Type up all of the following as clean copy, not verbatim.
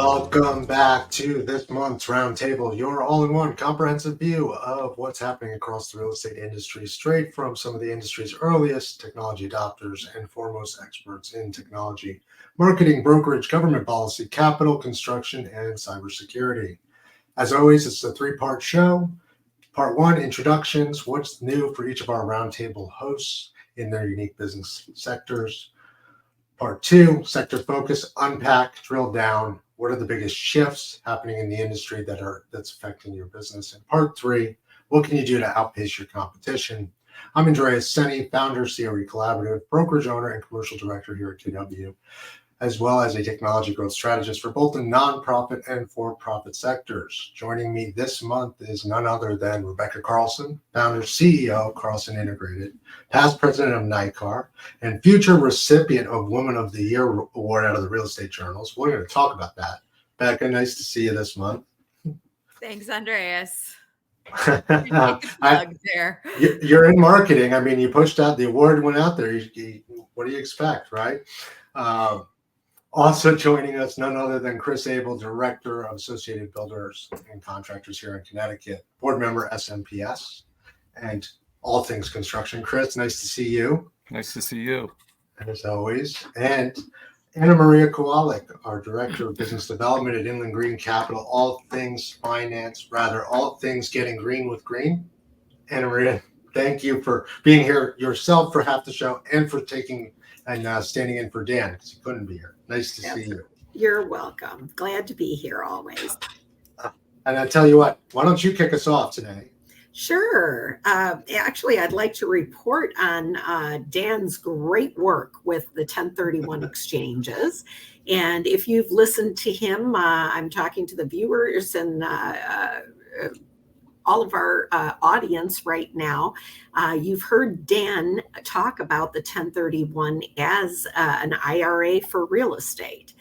Welcome back to this month's Roundtable, your all-in-one comprehensive view of what's happening across the real estate industry, straight from some of the industry's earliest technology adopters and foremost experts in technology, marketing, brokerage, government policy, capital, construction, and cybersecurity. As always, it's a three-part show. Part one, introductions, what's new for each of our Roundtable hosts in their unique business sectors. Part two, sector focus, unpack, drill down. What are the biggest shifts happening in the industry that's affecting your business? And part three, what can you do to outpace your competition? I'm Andreas, founder, CRE Collaborative, brokerage owner, and commercial director here at KW, as well as a technology growth strategist for both the nonprofit and for-profit sectors. Joining me this month is none other than Rebekah Carlson, founder, CEO, Carlson Integrated, past president of NICAR, and future recipient of Woman of the Year award out of the Real Estate Journals. We're going to talk about that. Rebekah, nice to see you this month. Thanks, Andreas. You're in marketing. I mean, you pushed out, the award went out there. What do you expect, right? Also joining us, none other than Chris Abel, Director of Associated Builders and Contractors here in Connecticut, board member SMPS, and all things construction. Chris, nice to see you. Nice to see you. As always. And Anna Maria Kowalik, our Director of Business Development at Inland Green Capital, all things finance, all things getting green with green. Anna Maria, thank you for being here yourself for half the show and for taking and standing in for Dan because he couldn't be here. Nice to see you. You're welcome. Glad to be here always. And I tell you what, why don't you kick us off today? Sure. Actually, I'd like to report on Dan's great work with the 1031 exchanges. And if you've listened to him, I'm talking to the viewers and all of our audience right now, you've heard Dan talk about the 1031 as an IRA for real estate.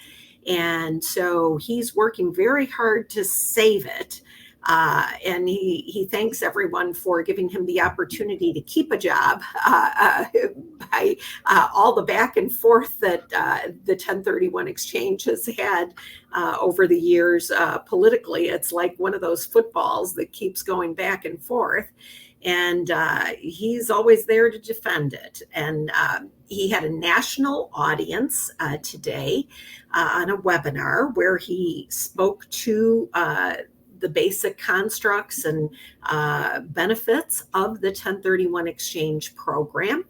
And so he's working very hard to save it. And he thanks everyone for giving him the opportunity to keep a job by all the back and forth that the 1031 exchange has had over the years politically. It's like one of those footballs that keeps going back and forth. And he's always there to defend it. And he had a national audience today on a webinar where he spoke to the basic constructs and benefits of the 1031 exchange program.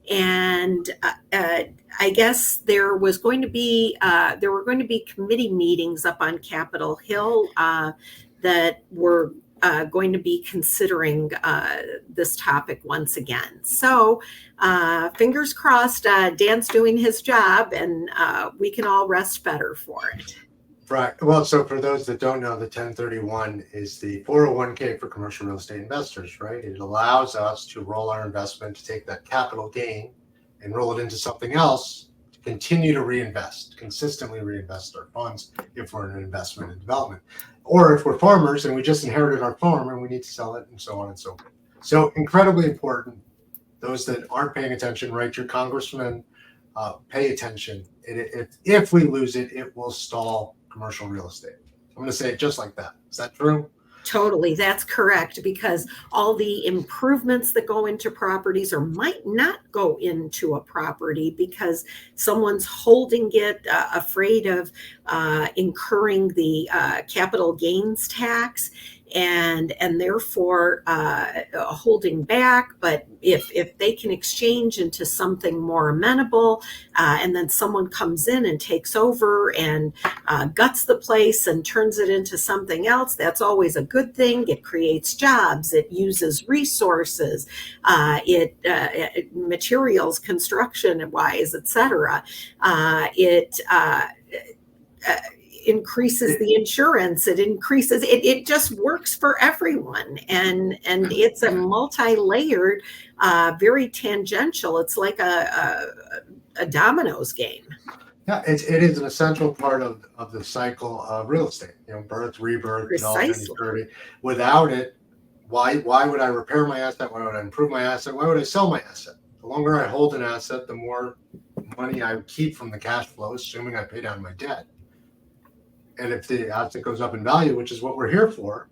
And I guess there were going to be committee meetings up on Capitol Hill that were going to be considering this topic once again. So fingers crossed, Dan's doing his job and we can all rest better for it. Right. Well, so for those that don't know, the 1031 is the 401k for commercial real estate investors, right? It allows us to roll our investment, to take that capital gain and roll it into something else, to continue to consistently reinvest our funds if we're in an investment and development. Or if we're farmers and we just inherited our farm and we need to sell it and so on and so forth. So incredibly important. Those that aren't paying attention, right? Your congressman, pay attention. If we lose it, it will stall commercial real estate. I'm going to say it just like that. Is that true? Totally. That's correct, because all the improvements that go into properties or might not go into a property because someone's holding it, afraid of incurring the capital gains tax and therefore holding back. But if they can exchange into something more amenable, and then someone comes in and takes over and guts the place and turns it into something else, that's always a good thing. It creates jobs. It uses resources. It materials, construction wise, etc. It increases the insurance. It just works for everyone, and it's a multi-layered, very tangential. It's like a dominoes game. Yeah, it is an essential part of the cycle of real estate. Birth, rebirth, development, maturity. Without it, why would I repair my asset? Why would I improve my asset? Why would I sell my asset? The longer I hold an asset, the more money I keep from the cash flow, assuming I pay down my debt. And if the asset goes up in value, which is what we're here for,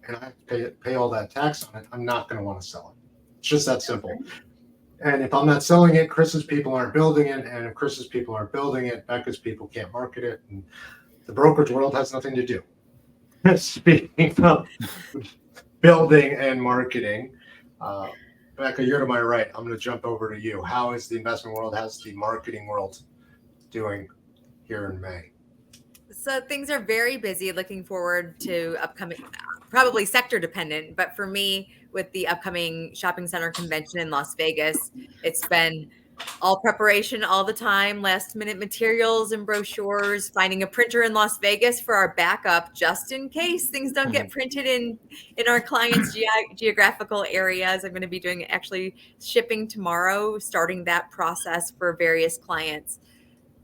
and I have to pay all that tax on it, I'm not going to want to sell it. It's just that simple. And if I'm not selling it, Chris's people aren't building it. And if Chris's people aren't building it, Becca's people can't market it. And the brokerage world has nothing to do. Speaking of building and marketing, Becca, you're to my right. I'm going to jump over to you. How is the investment world, how's the marketing world doing here in May? So things are very busy. Looking forward to upcoming, probably sector dependent, but for me, with the upcoming shopping center convention in Las Vegas, it's been all preparation all the time, last minute materials and brochures, finding a printer in Las Vegas for our backup, just in case things don't get printed in our clients' geographical areas. I'm going to be doing actually shipping tomorrow, starting that process for various clients.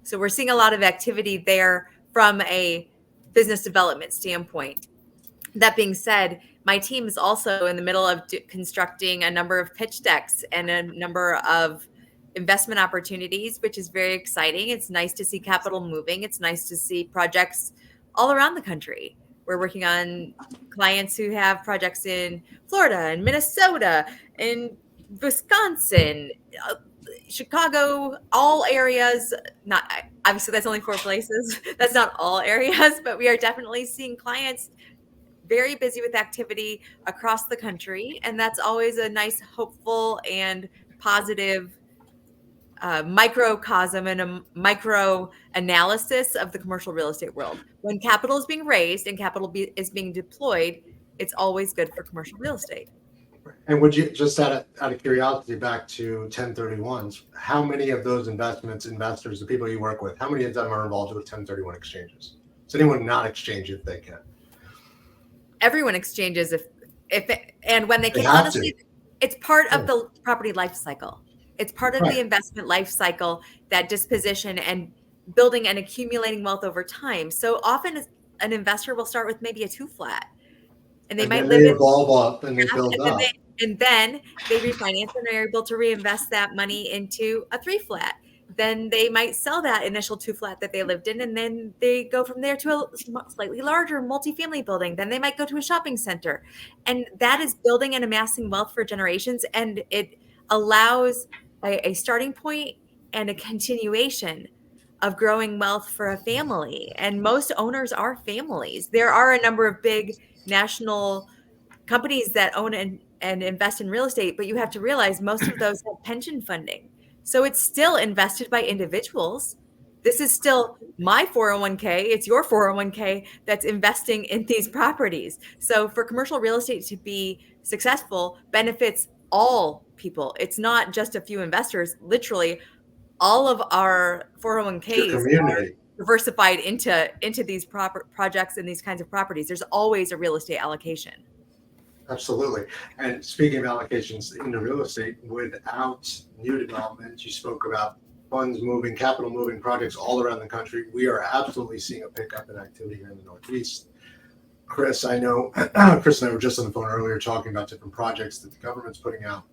So we're seeing a lot of activity there from a business development standpoint. That being said, my team is also in the middle of constructing a number of pitch decks and a number of investment opportunities, which is very exciting. It's nice to see capital moving. It's nice to see projects all around the country. We're working on clients who have projects in Florida and Minnesota and Wisconsin, Chicago, all areas. Not obviously that's only 4 places. That's not all areas, but we are definitely seeing clients very busy with activity across the country, and that's always a nice, hopeful, and positive microcosm and a micro analysis of the commercial real estate world. When capital is being raised and capital is being deployed, it's always good for commercial real estate. And would you, just out of curiosity, back to 1031s, how many of those investors, the people you work with, how many of them are involved with 1031 exchanges? Does anyone not exchange if they can? Everyone exchanges and when they can. Have honestly, it's part of the property life cycle. It's part of the investment life cycle, that disposition and building and accumulating wealth over time. So often an investor will start with maybe a 2-flat, and they might live evolve up and they build up. And then they refinance and they're able to reinvest that money into a 3-flat. Then they might sell that initial 2-flat that they lived in, and then they go from there to a slightly larger multifamily building. Then they might go to a shopping center. And that is building and amassing wealth for generations. And it allows a starting point and a continuation of growing wealth for a family. And most owners are families. There are a number of big national companies that own and invest in real estate, but you have to realize most of those have pension funding. So it's still invested by individuals. This is still my 401k. It's your 401k that's investing in these properties. So for commercial real estate to be successful, benefits all people. It's not just a few investors. Literally, all of our 401ks are diversified into these projects and these kinds of properties. There's always a real estate allocation. Absolutely. And speaking of allocations into real estate, without new development, you spoke about funds moving, capital moving, projects all around the country. We are absolutely seeing a pickup in activity here in the Northeast. Chris, I know Chris and I were just on the phone earlier talking about different projects that the government's putting out.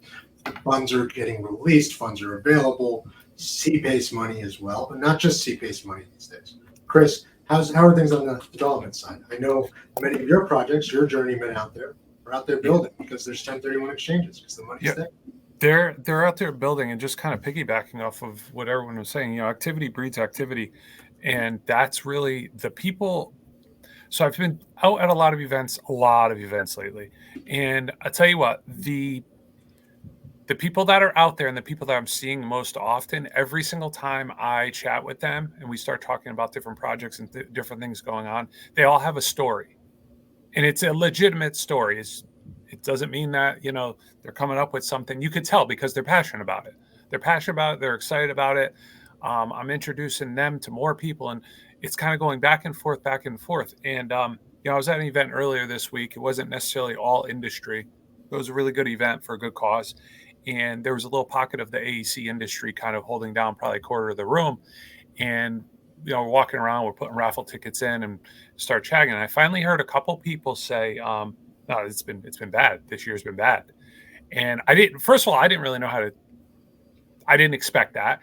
Funds are getting released, funds are available, C-PACE money as well, but not just C-PACE money these days. Chris, how are things on the development side? I know many of your projects, your journeymen out there, are out there building because there's 1031 exchanges because the money's there. They're out there building, and just kind of piggybacking off of what everyone was saying, activity breeds activity. And that's really the people. So I've been out at a lot of events lately. And I tell you what, the people that are out there and the people that I'm seeing most often, every single time I chat with them and we start talking about different projects and different things going on, they all have a story. And it's a legitimate story. It doesn't mean that, they're coming up with something. You could tell because they're passionate about it. They're excited about it. I'm introducing them to more people, and it's kind of going back and forth. And, I was at an event earlier this week. It wasn't necessarily all industry. It was a really good event for a good cause. And there was a little pocket of the AEC industry kind of holding down probably a quarter of the room. And, we're walking around, we're putting raffle tickets in and start chatting. And I finally heard a couple people say, no, it's been bad. This year's been bad. And I didn't really know I didn't expect that.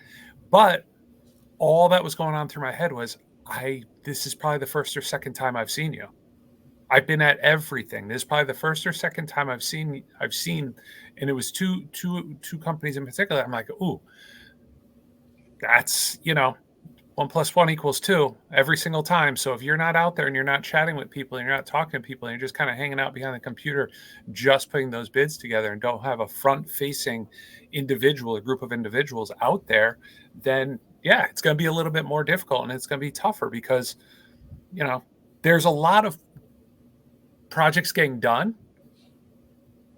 But all that was going on through my head was, this is probably the first or second time I've seen you. I've been at everything. This is probably the first or second time I've seen, and it was two companies in particular. I'm like, ooh, that's, 1 + 1 = 2 every single time. So if you're not out there and you're not chatting with people and you're not talking to people and you're just kind of hanging out behind the computer, just putting those bids together and don't have a front-facing individual, a group of individuals out there, then yeah, it's going to be a little bit more difficult and it's going to be tougher because, there's a lot of projects getting done,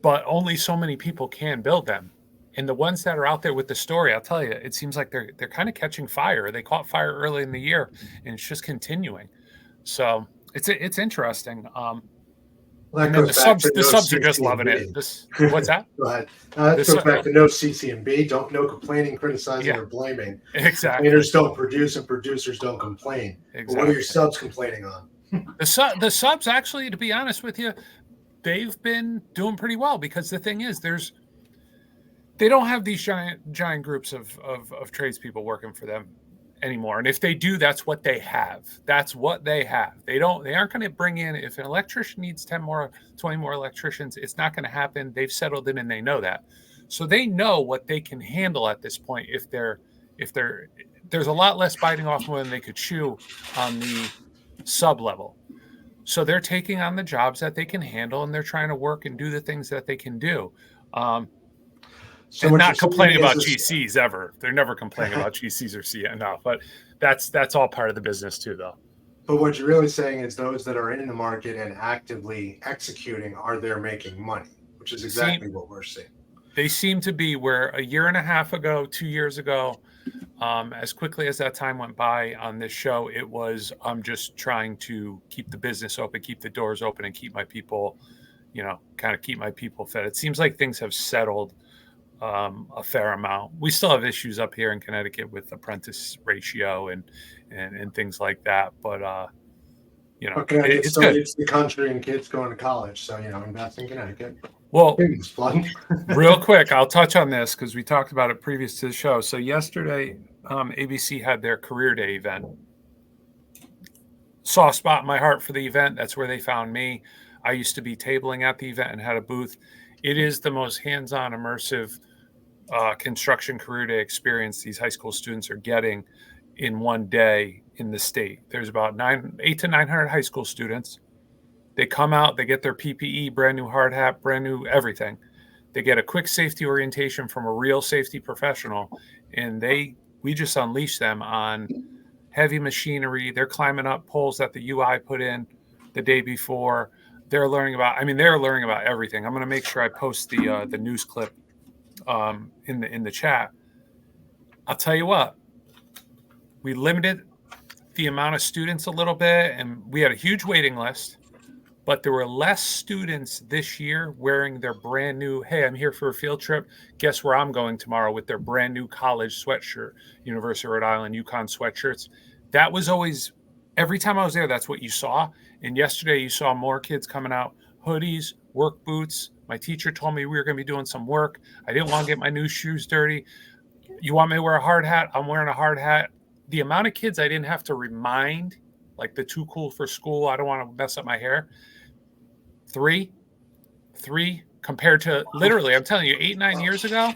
but only so many people can build them. And the ones that are out there with the story, I'll tell you, it seems like they're kind of catching fire. They caught fire early in the year, and it's just continuing. So it's interesting. Well, that And then goes the back subs to the no subs are just loving CC&B. it. What's that? Go ahead. That This- goes back to no CC&B. No complaining, criticizing, Yeah. or blaming. Exactly. Complainers don't produce, and producers don't complain. But what are your Exactly. subs complaining on? The subs, actually, to be honest with you, they've been doing pretty well because the thing is, they don't have these giant groups of tradespeople working for them anymore. And if they do, that's what they have. That's what they have. They aren't going to bring in, if an electrician needs 10 more, 20 more electricians, it's not going to happen. They've settled in and they know that. So they know what they can handle at this point. If there's a lot less biting off more than they could chew on the sub level. So they're taking on the jobs that they can handle and they're trying to work and do the things that they can do. So And what not you're saying complaining is about this- GCs ever. They're never complaining about GCs or CNO, but that's all part of the business too, though. But what you're really saying is those that are in the market and actively executing are there making money, which is exactly what we're seeing. They seem to be where a year and a half ago, 2 years ago, as quickly as that time went by on this show, it was, I'm just trying to keep the business open, keep the doors open, and keep my people, kind of keep my people fed. It seems like things have settled a fair amount. We still have issues up here in Connecticut with apprentice ratio and things like that, but Okay, it's so good. it's the country and kids going to college, so invest in Connecticut. Well, It's fun. real quick, I'll touch on this because we talked about it previous to the show. So yesterday, ABC had their Career Day event. Soft spot in my heart for the event. That's where they found me. I used to be tabling at the event and had a booth. It is the most hands-on, immersive construction career day experience these high school students are getting in one day in the state. There's about 800 to 900 high school students. They come out, they get their PPE, brand new hard hat, brand new everything. They get a quick safety orientation from a real safety professional, and we just unleash them on heavy machinery. They're climbing up poles that the UI put in the day before. They're learning about everything. I'm going to make sure I post the news clip in the chat. I'll tell you what, we limited the amount of students a little bit, and we had a huge waiting list. But there were less students this year wearing their brand new, hey, I'm here for a field trip. Guess where I'm going tomorrow, with their brand new college sweatshirt, University of Rhode Island, UConn sweatshirts. That was always, every time I was there, that's what you saw. And yesterday you saw more kids coming out, hoodies, work boots. My teacher told me we were going to be doing some work. I didn't want to get my new shoes dirty. You want me to wear a hard hat? I'm wearing a hard hat. The amount of kids I didn't have to remind, like the too cool for school, I don't want to mess up my hair. Three compared to literally, I'm telling you, 8-9 years ago,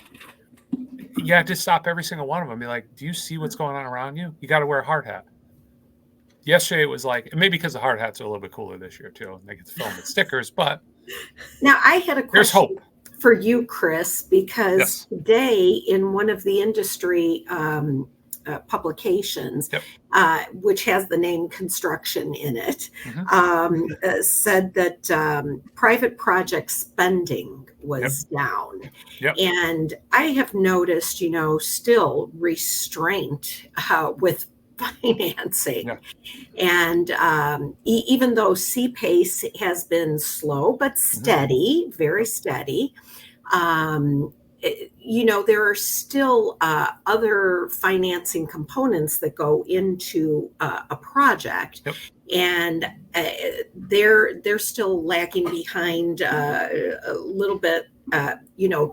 you had to stop every single one of them and be like, do you see what's going on around you? You got to wear a hard hat. Yesterday it was like, maybe because the hard hats are a little bit cooler this year too, and they get to film with stickers, but Now, I had a there's question hope. for you, Chris, because Yes. today in one of the industry publications, Yep. Which has the name construction in it, Mhm. said that private project spending was down. Yep. And I have noticed, still restraint with financing. Yeah. And even though C-PACE has been slow but steady, very steady, there are still other financing components that go into a project. Yep. And they're still lagging behind a little bit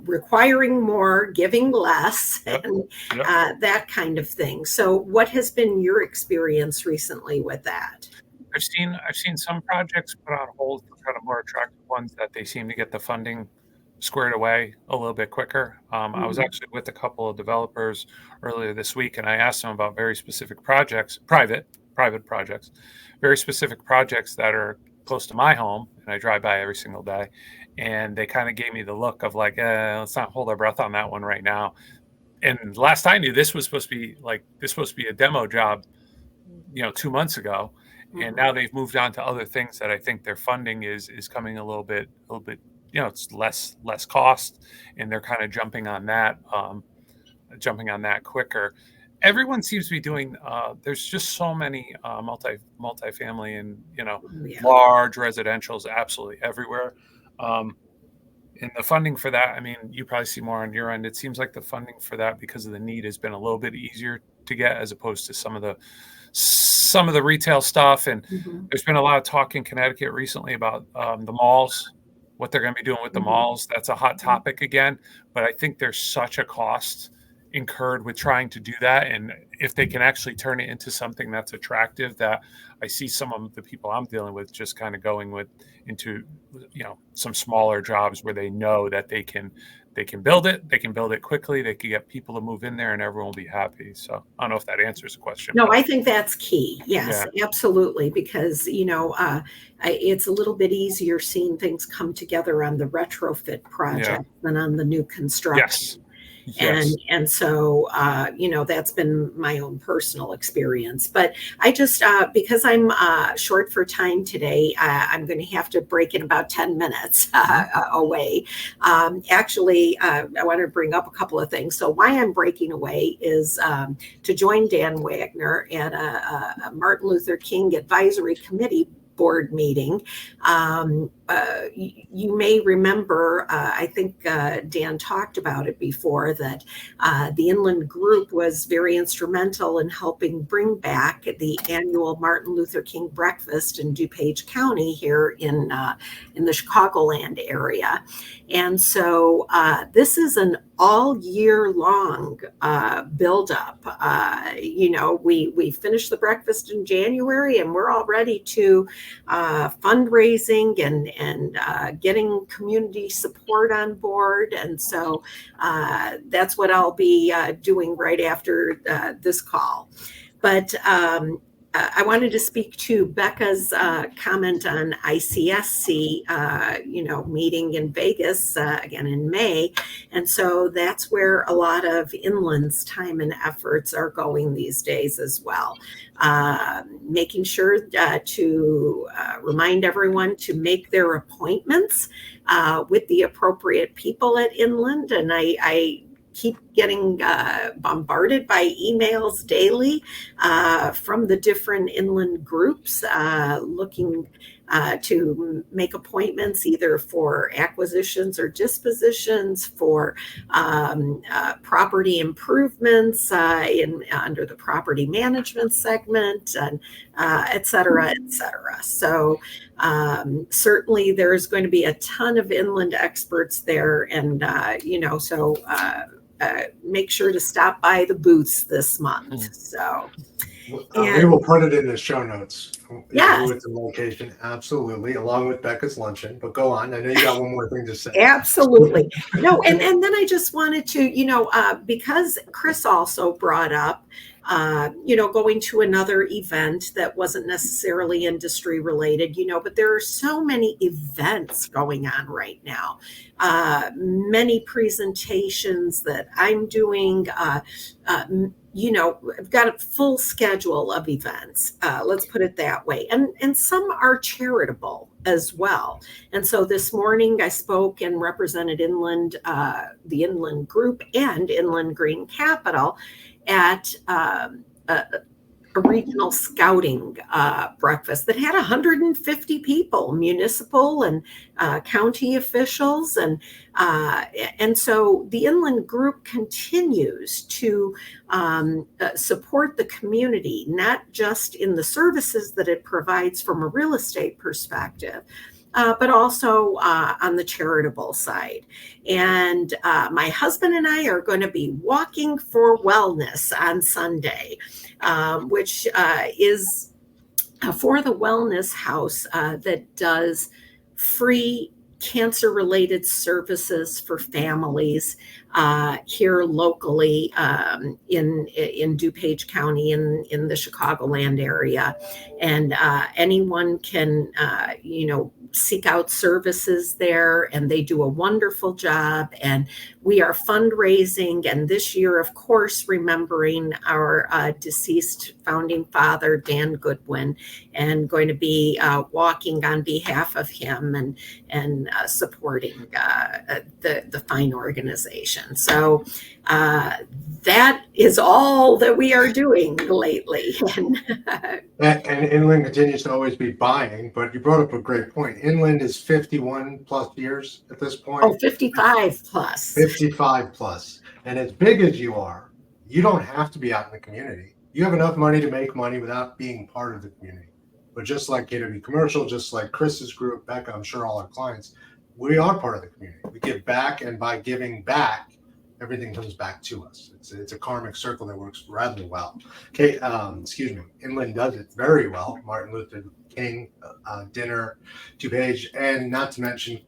requiring more, giving less, Yep. and Yep. that kind of thing. So what has been your experience recently with that? I've seen some projects put on hold for kind of more attractive ones that they seem to get the funding squared away a little bit quicker. I was actually with a couple of developers earlier this week, and I asked them about very specific projects, private projects, very specific projects that are close to my home, and I drive by every single day. And they kind of gave me the look of like, let's not hold our breath on that one right now. And last I knew, this was supposed to be a demo job, 2 months ago, and now they've moved on to other things that I think their funding is coming a little bit, it's less cost, and they're kind of jumping on that quicker. Everyone seems to be doing. There's just so many multifamily and large residentials absolutely everywhere. And the funding for that, I mean, you probably see more on your end. It seems like the funding for that, because of the need, has been a little bit easier to get as opposed to some of the retail stuff. And there's been a lot of talk in Connecticut recently about the malls, what they're going to be doing with the malls. That's a hot topic again. But I think there's such a cost incurred with trying to do that. And if they can actually turn it into something that's attractive, that I see some of the people I'm dealing with just kind of going into some smaller jobs where they know that they can build it quickly, they can get people to move in there, and everyone will be happy. So I don't know if that answers the question. No, I think that's key. Yes, absolutely. Because, it's a little bit easier seeing things come together on the retrofit project than on the new construction. Yes. And so, that's been my own personal experience. But I just, because I'm short for time today, I'm going to have to break in about 10 minutes away. Actually, I want to bring up a couple of things. So why I'm breaking away is to join Dan Wagner at a Martin Luther King Advisory Committee board meeting. You may remember, I think Dan talked about it before, that the Inland Group was very instrumental in helping bring back the annual Martin Luther King breakfast in DuPage County here in the Chicagoland area. And so this is an all year long buildup. We finished the breakfast in January, and we're all ready to fundraising and getting community support on board. And so that's what I'll be doing right after this call. But I wanted to speak to Becca's comment on ICSC, meeting in Vegas again in May. And so that's where a lot of Inland's time and efforts are going these days as well. Making sure to remind everyone to make their appointments with the appropriate people at Inland. And I keep getting bombarded by emails daily from the different Inland groups looking to make appointments either for acquisitions or dispositions, for property improvements under the property management segment, and et cetera, et cetera. So certainly there's going to be a ton of Inland experts there, and make sure to stop by the booths this month. So we will put it in the show notes. Yes. With the location, absolutely, along with Becca's luncheon. But go on. I know you got one more thing to say. Absolutely. No, and then I just wanted to, because Chris also brought up, going to another event that wasn't necessarily industry related, but there are so many events going on right now. Many presentations that I'm doing, I've got a full schedule of events. Let's put it that way. And some are charitable as well. And so this morning I spoke and represented Inland, the Inland Group and Inland Green Capital at a regional scouting breakfast that had 150 people, municipal and county officials. And so the Inland Group continues to support the community, not just in the services that it provides from a real estate perspective, but also on the charitable side. And my husband and I are going to be walking for wellness on Sunday, which is for the Wellness House that does free cancer-related services for families here locally in DuPage County in the Chicagoland area. And anyone can, seek out services there, and they do a wonderful job. And we are fundraising, and this year, of course, remembering our deceased founding father, Dan Goodwin, and going to be walking on behalf of him and supporting the fine organization. So that is all that we are doing lately. And Inland continues to always be buying, but you brought up a great point. Inland is 51 plus years at this point. Oh, 55 plus. 55 plus. And as big as you are, you don't have to be out in the community. You have enough money to make money without being part of the community. But just like KW Commercial, just like Chris's group, Rebekah, I'm sure all our clients, we are part of the community. We give back, and by giving back, everything comes back to us. It's a karmic circle that works rather well. Okay, Inland does it very well. Martin Luther King dinner, DuPage, and not to mention,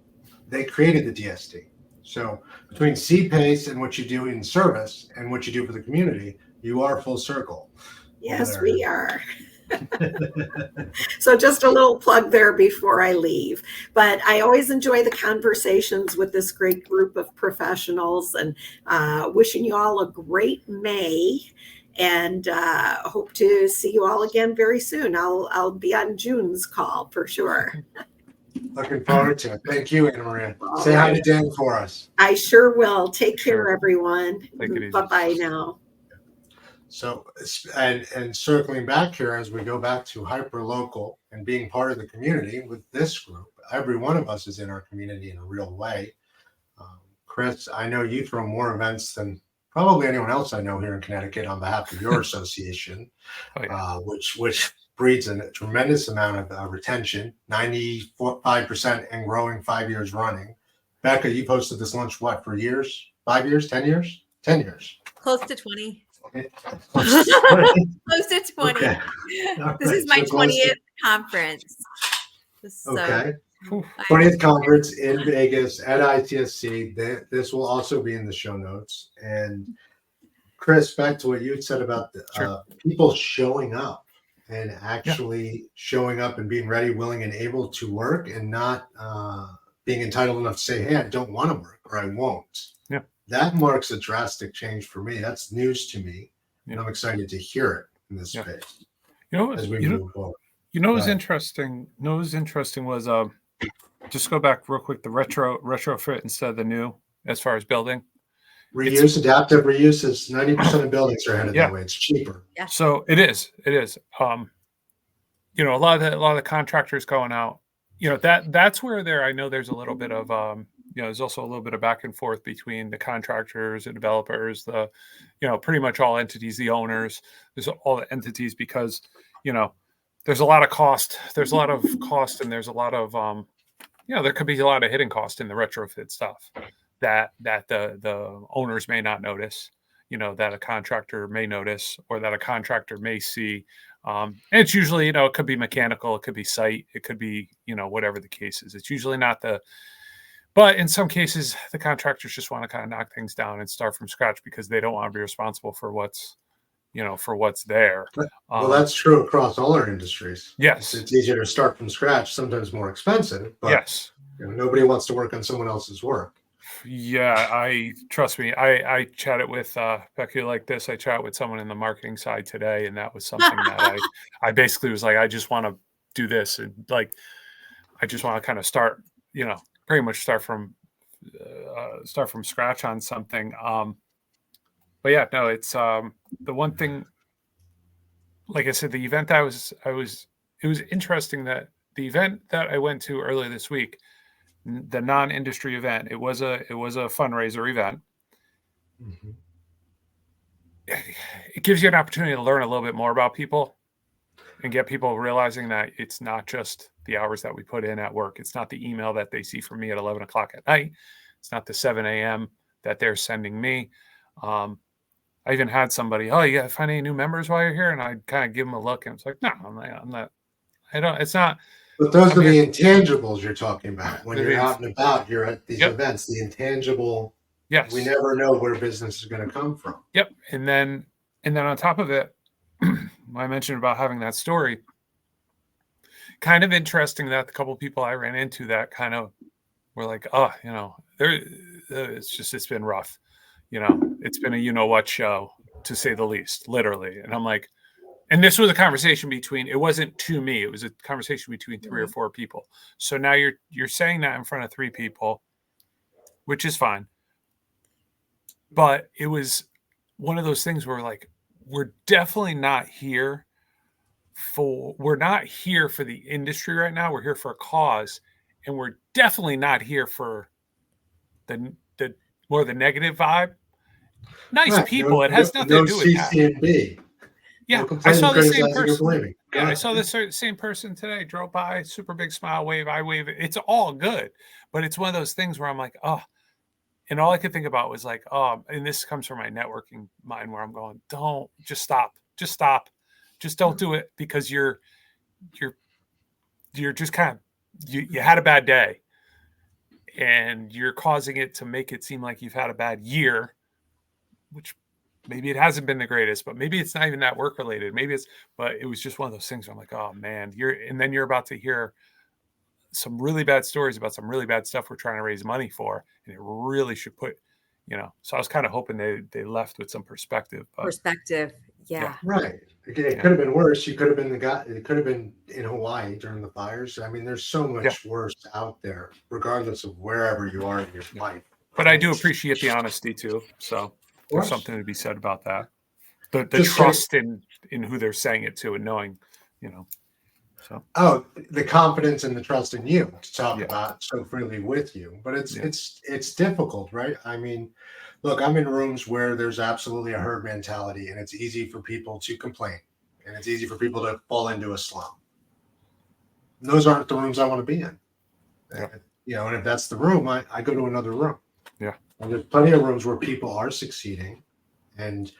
they created the DST. So between C-Pace and what you do in service and what you do for the community, you are full circle. Yes, we are. So just a little plug there before I leave. But I always enjoy the conversations with this great group of professionals, and wishing you all a great May, and hope to see you all again very soon. I'll be on June's call for sure. Looking forward to it. Thank you, Anna Maria. Say hi to Dan for us. I sure will. Take care, everyone. Take Bye-bye now. So, and circling back here, as we go back to hyper local and being part of the community with this group, every one of us is in our community in a real way. Chris, I know you throw more events than probably anyone else I know here in Connecticut on behalf of your association, which breeds a tremendous amount of retention, 95% and growing 5 years running. Rebekah, you hosted this lunch, for years? 5 years, 10 years? 10 years. Close to 20. Close to 20. Okay. This is my 20th conference. Okay. 20th conference in Vegas at ITSC. This will also be in the show notes. And Chris, back to what you had said about people showing up and actually showing up and being ready, willing, and able to work, and not being entitled enough to say, hey, I don't want to work, or I won't. Yeah. That marks a drastic change for me. That's news to me. And I'm excited to hear it in this space as we move forward. What was interesting? Was just go back real quick. The retrofit instead of the new, as far as building. Reuse, adaptive reuse is 90% of buildings are headed that way. It's cheaper. Yeah. So it is. A lot of the contractors going out. That's where I know there's a little bit of there's also a little bit of back and forth between the contractors and developers, pretty much all entities, the owners, there's all the entities, because, there's a lot of cost. There's a lot of cost, and there's a lot of, there could be a lot of hidden cost in the retrofit stuff that the owners may not notice, that a contractor may notice, or that a contractor may see. And it's usually, it could be mechanical, it could be site, it could be, whatever the case is. It's usually not but in some cases, the contractors just want to kind of knock things down and start from scratch because they don't want to be responsible for what's there. Well, that's true across all our industries. Yes. It's easier to start from scratch, sometimes more expensive, but yes. Nobody wants to work on someone else's work. Yeah, trust me. I chatted with Becky like this. I chatted with someone in the marketing side today, and that was something that I basically was like, I just want to do this, and I just want to kind of start, pretty much start from scratch on something. But yeah, no, it's the one thing. Like I said, the event it was interesting that the event that I went to earlier this week, the non-industry event, it was a fundraiser event. Mm-hmm. It gives you an opportunity to learn a little bit more about people. and get people realizing that it's not just the hours that we put in at work. It's not the email that they see from me at 11 o'clock at night. It's not the 7 a.m. that they're sending me. I even had somebody, oh, you got to find any new members while you're here? And I kind of give them a look, and it's like, no, I'm not, it's not. But those I'm are the here. intangibles you're talking about. When you're It is. out and about, you're at these Yep. events, the intangible, Yes. we never know where business is going to come from. Yep. And then on top of it, I mentioned about having that story. Kind of interesting that the couple of people I ran into that kind of were like, oh, it's been rough. It's been a what show, to say the least, literally. And I'm like, and this was a conversation between, it wasn't to me, it was a conversation between 3 or 4 people. So now you're saying that in front of 3 people, which is fine. But it was one of those things where like, we're definitely not here for the industry right now. We're here for a cause, and we're definitely not here for the more the negative vibe. Nice Right. people. It has nothing to do with that. CC&B. Yeah, No I saw the same criticizing or person. blaming. Yeah, I saw the same person today. Drove by, super big smile, wave. I wave. It's all good, but it's one of those things where I'm like, oh, and all I could think about was like, oh, and this comes from my networking mind where I'm going, just stop, just don't do it, because you're just kind of you had a bad day, and you're causing it to make it seem like you've had a bad year, which maybe it hasn't been the greatest, but maybe it's not even that work related. But it was just one of those things where I'm like, oh man, and then you're about to hear some really bad stories about some really bad stuff we're trying to raise money for. And it really should put, so I was kind of hoping they left with some perspective. Yeah. Right. It could have been worse. You could have been the guy, it could have been in Hawaii during the fires. I mean, there's so much worse out there, regardless of wherever you are in your life. But I do appreciate the honesty too. So there's something to be said about that. The trust in who they're saying it to, and knowing, so. Oh, the confidence and the trust in you to talk about so freely with you. But it's difficult, right? I mean, look, I'm in rooms where there's absolutely a herd mentality, and it's easy for people to complain, and it's easy for people to fall into a slump. Those aren't the rooms I want to be in. Yeah. And if that's the room, I go to another room. Yeah. And there's plenty of rooms where people are succeeding. And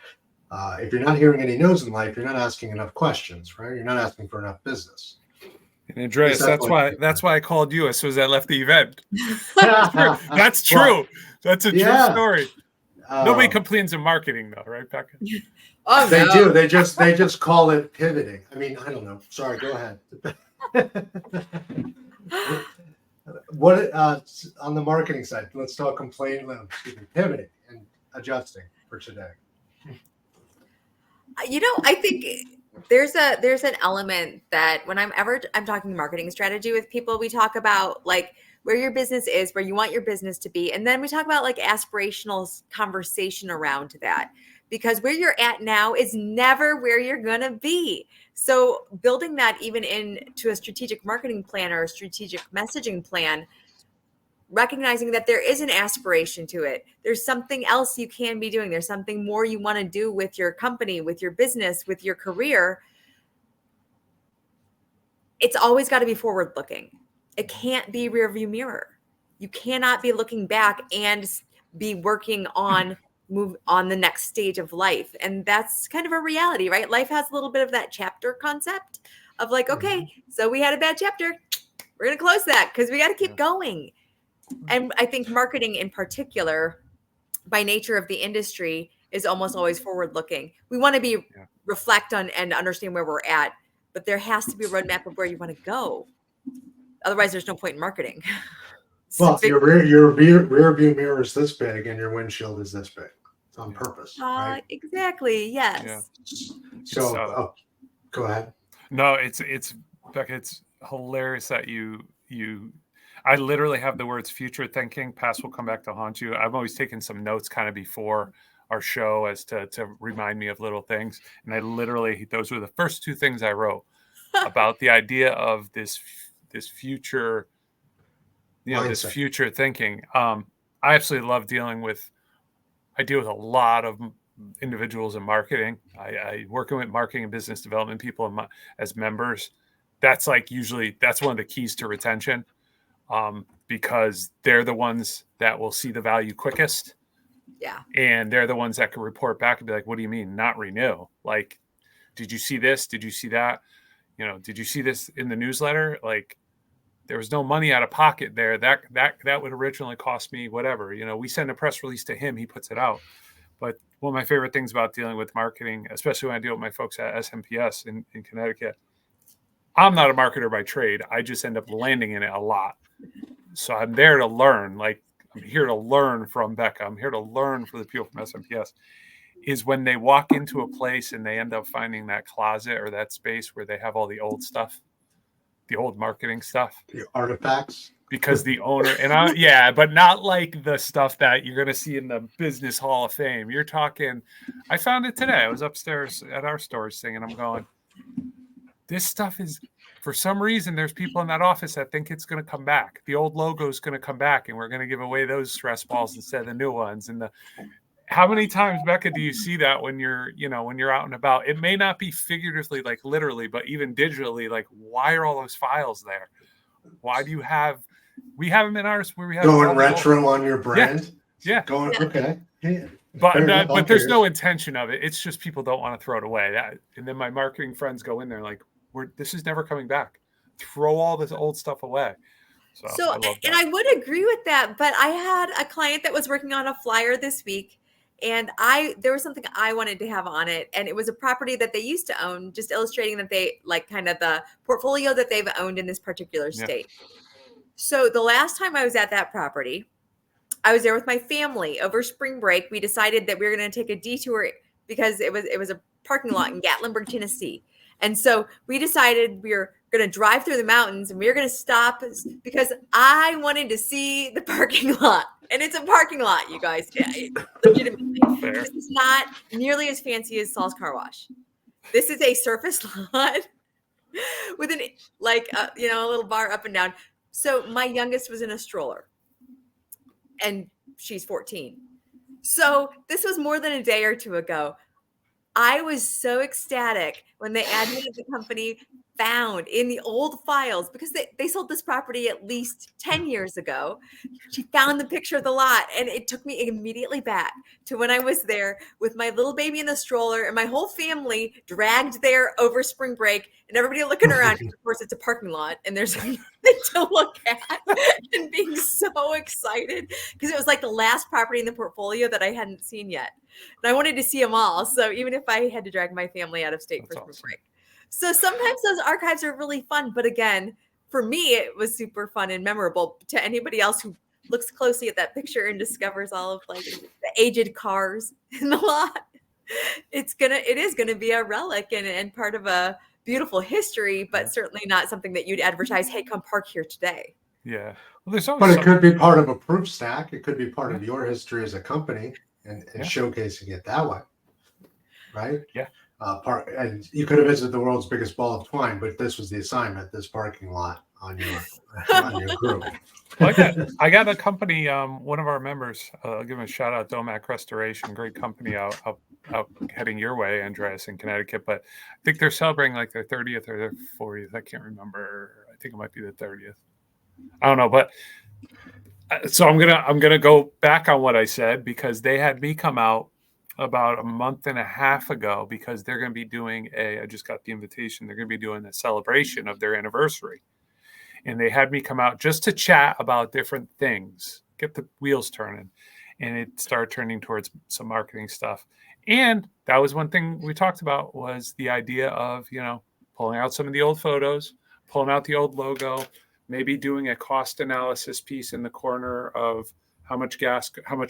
if you're not hearing any no's in life, you're not asking enough questions, right? You're not asking for enough business. And Andreas, that's why I called you as soon as I left the event. That's true. Well, that's a true story. Nobody complains in marketing, though, right, Becca? Oh, they do. They just call it pivoting. I mean, I don't know. Sorry, go ahead. What on the marketing side? Let's talk pivoting and adjusting for today. I think there's an element that when I'm talking marketing strategy with people, we talk about like where your business is, where you want your business to be. And then we talk about like aspirational conversation around that, because where you're at now is never where you're going to be. So building that even into a strategic marketing plan or a strategic messaging plan, recognizing that there is an aspiration to it. There's something else you can be doing. There's something more you want to do with your company, with your business, with your career. It's always got to be forward looking. It can't be rear view mirror. You cannot be looking back and be working on move on the next stage of life. And that's kind of a reality, right? Life has a little bit of that chapter concept of like, okay, so we had a bad chapter. We're going to close that because we got to keep going. And I think marketing in particular, by nature of the industry, is almost always forward looking. We want to be reflect on and understand where we're at, but there has to be a roadmap of where you want to go. Otherwise, there's no point in marketing. Well, your rear view mirror is this big and your windshield is this big. It's on purpose. Right? Exactly. Yes. Yeah. So go ahead. No, it's Becca, it's hilarious that you I literally have the words future thinking, past will come back to haunt you. I've always taken some notes kind of before our show as to remind me of little things. And I literally, those were the first 2 things I wrote about the idea of this future, this future thinking. I absolutely love I deal with a lot of individuals in marketing. I working with marketing and business development people as members. That's like usually that's one of the keys to retention, because they're the ones that will see the value quickest. Yeah. And they're the ones that can report back and be like, what do you mean not renew? Like, did you see this? Did you see that? You know, did you see this in the newsletter? Like, there was no money out of pocket there. That would originally cost me whatever. You know, we send a press release to him, he puts it out. But one of my favorite things about dealing with marketing, especially when I deal with my folks at SMPS in Connecticut, I'm not a marketer by trade. I just end up landing in it a lot. So I'm there to learn. Like, I'm here to learn from Becca. I'm here to learn from the people from SMPS. Is when they walk into a place and they end up finding that closet or that space where they have all the old stuff, the old marketing stuff, The artifacts. because the owner but not like the stuff that you're going to see in the Business Hall of Fame. You're talking, I found it today. I was upstairs at our storage thing and I'm going, this stuff is, for some reason, there's people in that office that think it's going to come back. The old logo is going to come back and we're going to give away those stress balls instead of the new ones. And how many times, Becca, do you see that when you're out and about? It may not be figuratively, like literally, but even digitally, like, why are all those files there? Why do you we have them in ours where we have Going retro on your brand. Yeah. Going, okay. Yeah. But there's no intention of it. It's just people don't want to throw it away. And then my marketing friends go in there like, this is never coming back. Throw all this old stuff away. So I love that. And I would agree with that, but I had a client that was working on a flyer this week, and there was something I wanted to have on it, and it was a property that they used to own, just illustrating that they like kind of the portfolio that they've owned in this particular state. Yeah. So the last time I was at that property, I was there with my family over spring break. We decided that we were going to take a detour because it was a parking lot in Gatlinburg, Tennessee. And so we decided we were going to drive through the mountains and we were going to stop because I wanted to see the parking lot. And it's a parking lot, you guys. Legitimately. This is not nearly as fancy as Saul's Car Wash. This is a surface lot with a little bar up and down. So my youngest was in a stroller and she's 14. So this was more than a day or two ago. I was so ecstatic when the admin of the company found in the old files, because they sold this property at least 10 years ago. She found the picture of the lot, and it took me immediately back to when I was there with my little baby in the stroller and my whole family dragged there over spring break, and everybody looking around. Of course, it's a parking lot and there's nothing to look at, and being so excited because it was like the last property in the portfolio that I hadn't seen yet. And I wanted to see them all. So even if I had to drag my family out of state for spring break. So sometimes those archives are really fun. But again, for me, it was super fun and memorable. To anybody else who looks closely at that picture and discovers all of like the aged cars in the lot, it is gonna be a relic and part of a beautiful history, but certainly not something that you'd advertise, hey, come park here today. Yeah. Well, but it could be part of a proof stack. It could be part of your history as a company and showcasing it that way. Right? Yeah. And you could have visited the world's biggest ball of twine, but this was the assignment, this parking lot on your group. Well, I got a company, one of our members, I'll give him a shout out, Domac Restoration, great company out heading your way, Andreas, in Connecticut. But I think they're celebrating like their 30th or their 40th. I can't remember. I think it might be the 30th. I don't know, but so I'm gonna go back on what I said, because they had me come out about a month and a half ago, because they're going to be doing I just got the invitation. They're going to be doing a celebration of their anniversary. And they had me come out just to chat about different things, get the wheels turning. And it started turning towards some marketing stuff. And that was one thing we talked about, was the idea of, pulling out some of the old photos, pulling out the old logo, maybe doing a cost analysis piece in the corner of how much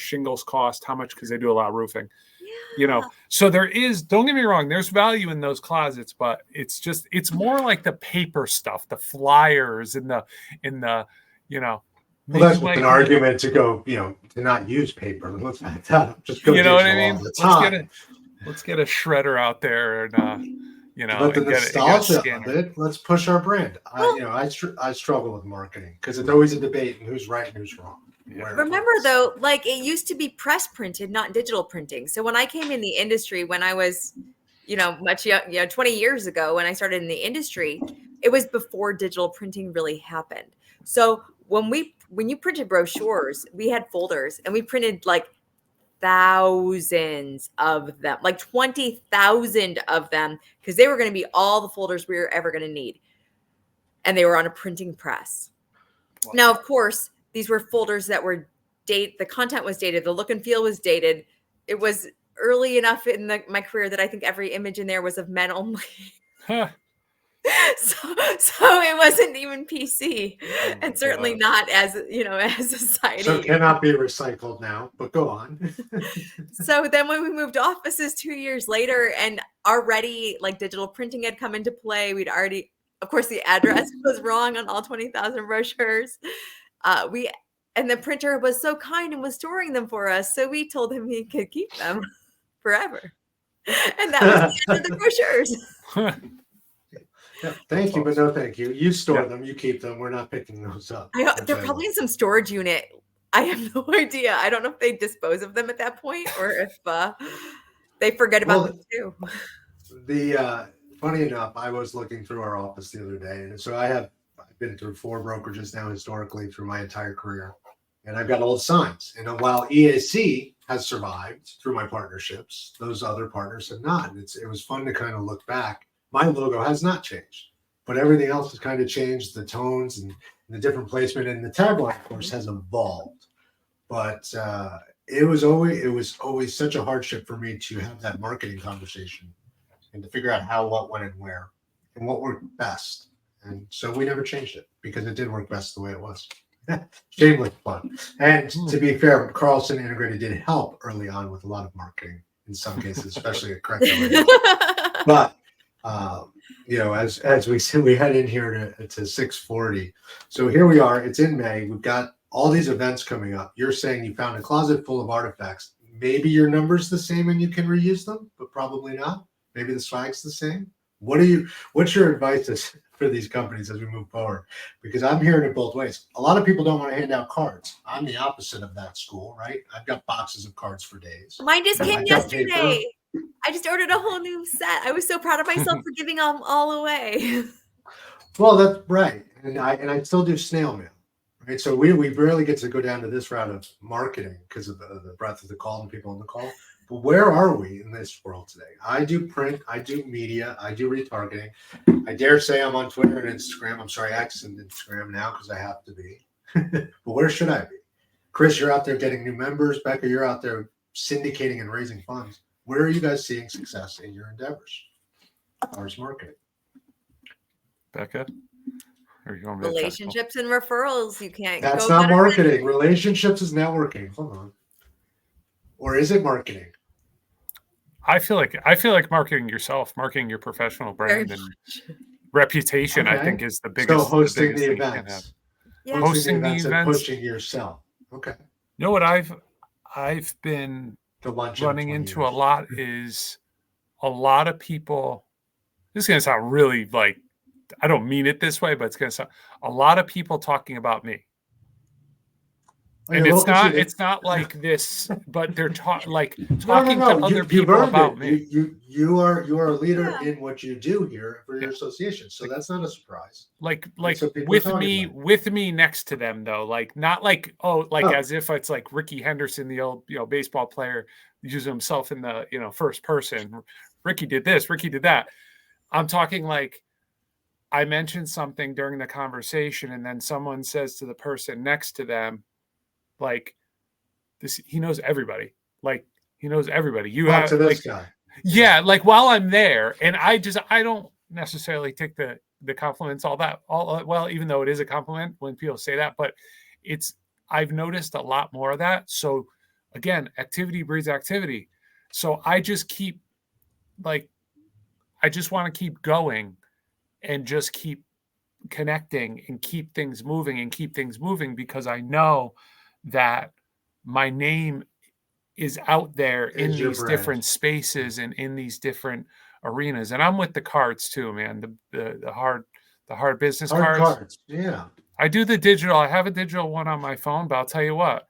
shingles cost, because they do a lot of roofing. So there is, don't get me wrong, there's value in those closets, but it's more like the paper stuff, the flyers and the well, that's like an argument to go, to not use paper. Let's just go. You know what I mean? Let's get a shredder out there and but the nostalgia of it. Let's push our brand. I struggle with marketing because it's always a debate and who's right and who's wrong. where it Remember was. though, like it used to be press printed, not digital printing. So when I came in the industry, when I was, much young, 20 years ago, when I started in the industry, it was before digital printing really happened. So when you printed brochures, we had folders and we printed like thousands of them, like 20,000 of them, because they were going to be all the folders we were ever going to need. And they were on a printing press. Wow. Now, of course, these were folders that were the content was dated, the look and feel was dated. It was early enough in my career that I think every image in there was of men only. So it wasn't even PC, and certainly not as as society. So it cannot be recycled now, but go on. So then when we moved offices 2 years later, and already like digital printing had come into play, we'd already, of course, the address was wrong on all 20,000 brochures. And the printer was so kind and was storing them for us, so we told him he could keep them forever, and that was the end of the brochures. Yeah, thank you, but no thank you. You store them, you keep them. We're not picking those up. They're probably in some storage unit. I have no idea. I don't know if they dispose of them at that point or if they forget about them too. Funny enough, I was looking through our office the other day, and so I've been through 4 brokerages now historically through my entire career, and I've got old signs. And while EAC has survived through my partnerships, those other partners have not. And it was fun to kind of look back. My logo has not changed, but everything else has kind of changed, the tones and the different placement, and the tagline, of course, has evolved. But it was always such a hardship for me to have that marketing conversation and to figure out how, what, when, and where, and what worked best. And so we never changed it because it did work best the way it was. Shameless fun. And to be fair, Carlson Integrated did help early on with a lot of marketing in some cases, especially at CRECo. But as we said, we head in here to 6:40. So here we are. It's in May. We've got all these events coming up. You're saying you found a closet full of artifacts. Maybe your number's the same and you can reuse them, but probably not. Maybe the swag's the same. What's your advice for these companies as we move forward? Because I'm hearing it both ways. A lot of people don't want to hand out cards. I'm the opposite of that school, right? I've got boxes of cards for days. Mine just came yesterday. I just ordered a whole new set. I was so proud of myself for giving them all away. Well, that's right. And I still do snail mail, right? So we rarely get to go down to this route of marketing because of the breadth of the call and people on the call. But where are we in this world today? I do print, I do media, I do retargeting. I dare say I'm on Twitter and Instagram. I'm sorry, X and Instagram now because I have to be. But where should I be? Chris, you're out there getting new members. Becca, you're out there syndicating and raising funds. Where are you guys seeing success in your endeavors as far as marketing? Becca? Relationships and referrals. You can't. That's not marketing. Relationships is networking. Hold on. Or is it marketing? I feel like marketing yourself, marketing your professional brand and reputation, I think is the biggest. So hosting the the biggest events. Yeah. Hosting the events and pushing yourself. Okay. You know what I've been running into a lot is a lot of people. This is going to sound really like, I don't mean it this way, but it's going to sound a lot of people talking about me. And it's not like this, but they're talking to other people about me. You are a leader in what you do here for your association, so that's not a surprise. Like with me next to them though, like not like as if it's like Ricky Henderson, the old baseball player, using himself in the first person. Ricky did this, Ricky did that. I'm talking like I mentioned something during the conversation, and then someone says to the person next to them, like this, he knows everybody. Like he knows everybody. You have to this guy. Yeah, like while I'm there, and I don't necessarily take the compliments all well, even though it is a compliment when people say that, but I've noticed a lot more of that. So again, activity breeds activity. So I just keep I just want to keep going and just keep connecting and keep things moving because I know that my name is out there in these different spaces and in these different arenas. And I'm with the cards too, man. The hard business cards. Yeah. I do the digital. I have a digital one on my phone, but I'll tell you what,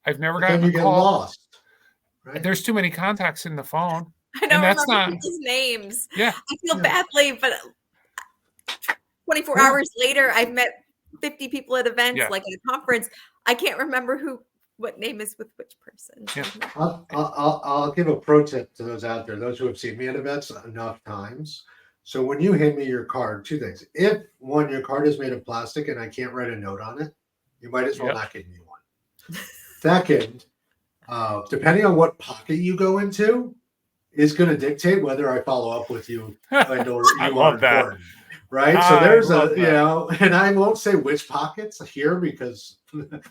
I've never But then gotten you a get call. lost, right? There's too many contacts in the phone. I don't And that's remember not, people's names. yeah. I feel Yeah. badly, but 24 Yeah. hours later, I've met 50 people at events, Yeah. like at a conference. I can't remember what name is with which person. Yeah. I'll give a pro tip to those out there, those who have seen me at events enough times. So when you hand me your card, two things. If one, your card is made of plastic and I can't write a note on it, you might as well Yep. not give me one. Second, depending on what pocket you go into, is going to dictate whether I follow up with you and or I you love are that. important. Right. So I there's love you that. know, and I won't say which pockets here because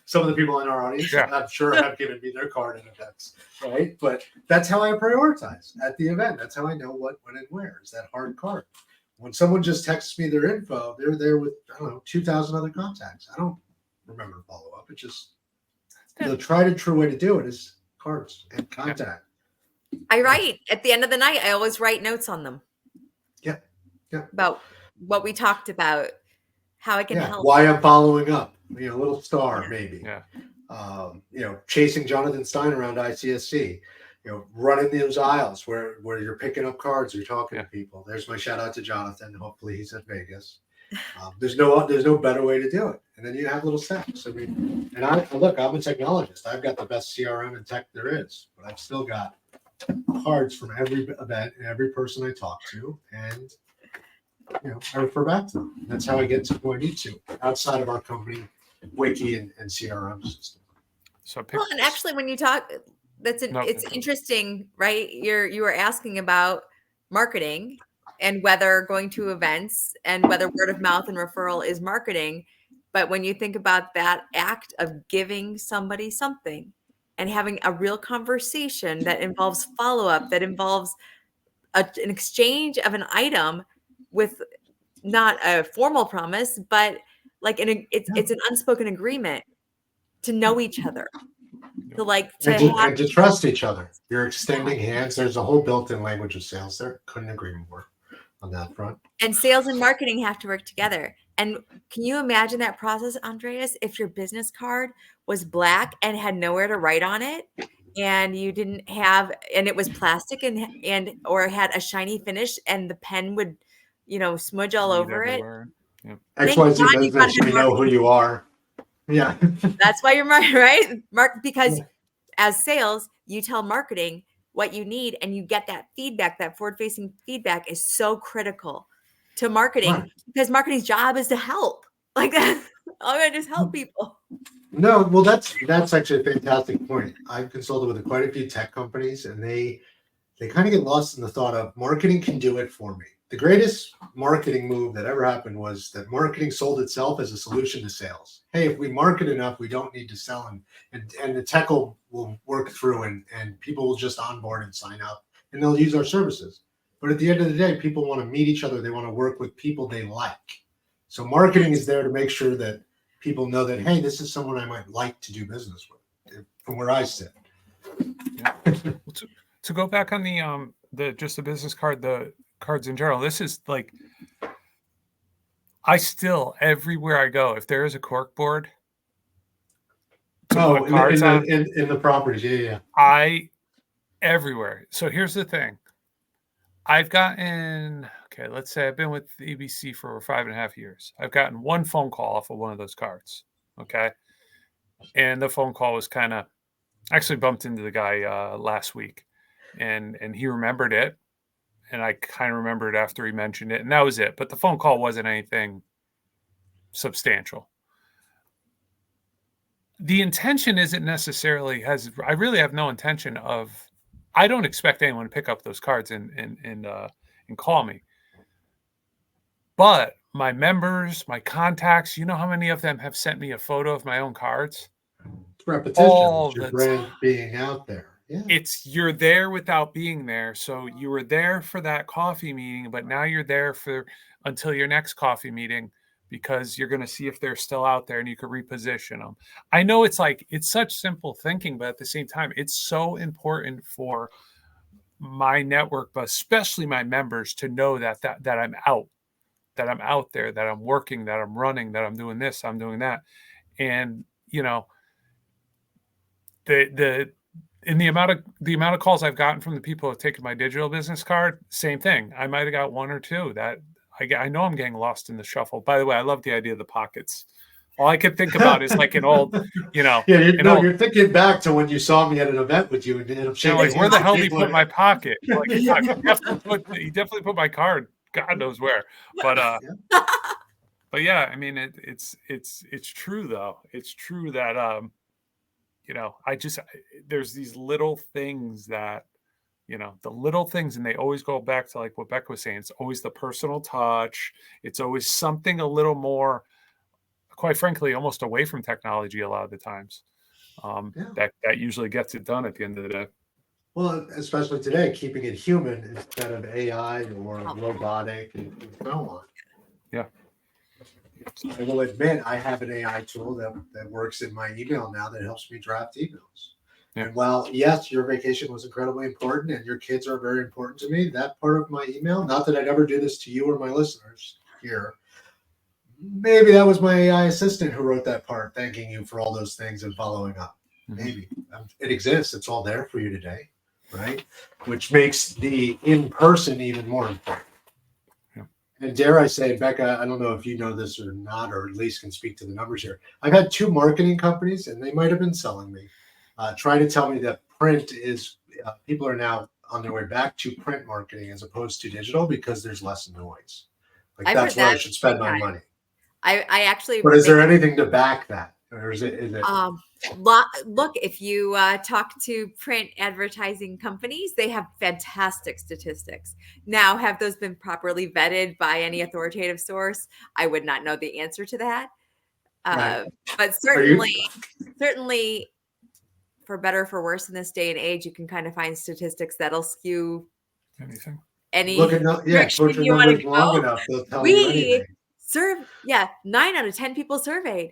some of the people in our audience, Yeah. I'm sure, have given me their card in events. Right. But that's how I prioritize at the event. That's how I know what, when, and where is that hard card. When someone just texts me their info, they're there with, I don't know, 2,000 other contacts. I don't remember to follow up. It just, the tried and true way to do it is cards and contact. I write at the end of the night. I always write notes on them. Yeah. Yeah. About what we talked about, how I can help. Why I'm following up. You know, a little star maybe. Yeah. You know, chasing Jonathan Stein around ICSC. You know, running those aisles where you're picking up cards, you're talking to people. There's my shout out to Jonathan. Hopefully he's at Vegas. There's no better way to do it. And then you have little steps. I mean, and I'm a technologist. I've got the best CRM and tech there is, but I've still got cards from every event and every person I talk to, and you know, I refer back to them. That's how I get to who I need to outside of our company wiki and CRM system. So Well, and actually, when you talk, it's interesting, right? You were asking about marketing and whether going to events and whether word of mouth and referral is marketing. But when you think about that act of giving somebody something and having a real conversation that involves follow-up, that involves an exchange of an item with not a formal promise, but like it's an unspoken agreement to know each other, and to trust each other. You're extending hands. There's a whole built-in language of sales there. Couldn't agree more on that front. And sales and marketing have to work together. And can you imagine that process, Andreas, if your business card was black and had nowhere to write on it, and you didn't have, and it was plastic and or had a shiny finish, and the pen would, smudge all over it. Yep. XYZ business, we know who you are. Yeah. That's why you're right? Because as sales, you tell marketing what you need, and you get that feedback. That forward-facing feedback is so critical to marketing, because marketing's job is to help. Like that, all I just help people. No, well, that's actually a fantastic point. I've consulted with quite a few tech companies, and they kind of get lost in the thought of marketing can do it for me. The greatest marketing move that ever happened was that marketing sold itself as a solution to sales. Hey, if we market enough, we don't need to sell, and the tech will work through, and people will just onboard and sign up, and they'll use our services. But at the end of the day, people want to meet each other. They want to work with people they like. So marketing is there to make sure that people know that, hey, this is someone I might like to do business with, from where I sit. Yeah. To go back on the business card, the cards in general, this is like, I still, everywhere I go, if there is a cork board to put cards on in the properties, yeah. Everywhere. So here's the thing. I've gotten, let's say I've been with the EBC for over 5.5 years. I've gotten one phone call off of one of those cards. Okay. And the phone call was actually bumped into the guy last week, and he remembered it. And I kind of remembered after he mentioned it, and that was it. But the phone call wasn't anything substantial. The intention isn't necessarily I really have no intention of, I don't expect anyone to pick up those cards and call me. But my members, my contacts, you know how many of them have sent me a photo of my own cards? It's repetition. It's your brand being out there. Yeah. You're there without being there. So you were there for that coffee meeting, but now you're there until your next coffee meeting, because you're going to see if they're still out there and you could reposition them. I know it's such simple thinking, but at the same time, it's so important for my network, but especially my members, to know that I'm out. that I'm out there, that I'm working, that I'm running, that I'm doing this, I'm doing that. And, the amount of calls I've gotten from the people who have taken my digital business card, same thing. I might have got one or two that I know I'm getting lost in the shuffle. By the way, I love the idea of the pockets. All I could think about is like an old, you're thinking back to when you saw me at an event with you and I'm shaking like, where the hell did he people put my pocket? Like, he definitely put my card, God knows where. But yeah, I mean, it's true though. It's true that there's these little things that, the little things, and they always go back to like what Becca was saying. It's always the personal touch. It's always something a little more, quite frankly, almost away from technology a lot of the times. That usually gets it done at the end of the day. Well, especially today, keeping it human instead of AI or robotic and so on. Yeah. I will admit I have an AI tool that works in my email now that helps me draft emails. Yeah. And while, yes, your vacation was incredibly important and your kids are very important to me, that part of my email, not that I'd ever do this to you or my listeners here, maybe that was my AI assistant who wrote that part, thanking you for all those things and following up. Mm-hmm. Maybe. It exists. It's all there for you today, right? Which makes the in-person even more important. Yeah. And dare I say, Becca, I don't know if you know this or not, or at least can speak to the numbers here. I've had 2 marketing companies, and they might have been selling me, trying to tell me that print is, people are now on their way back to print marketing as opposed to digital because there's less noise. Like that's where I should spend my money. I actually. But is there anything to back that, or is it? Look, if you talk to print advertising companies, they have fantastic statistics. Now, have those been properly vetted by any authoritative source? I would not know the answer to that. Right. But certainly, for better or for worse in this day and age, you can kind of find statistics that'll skew anything. Look at put your numbers long enough, they'll tell you anything. 9 out of 10 people surveyed.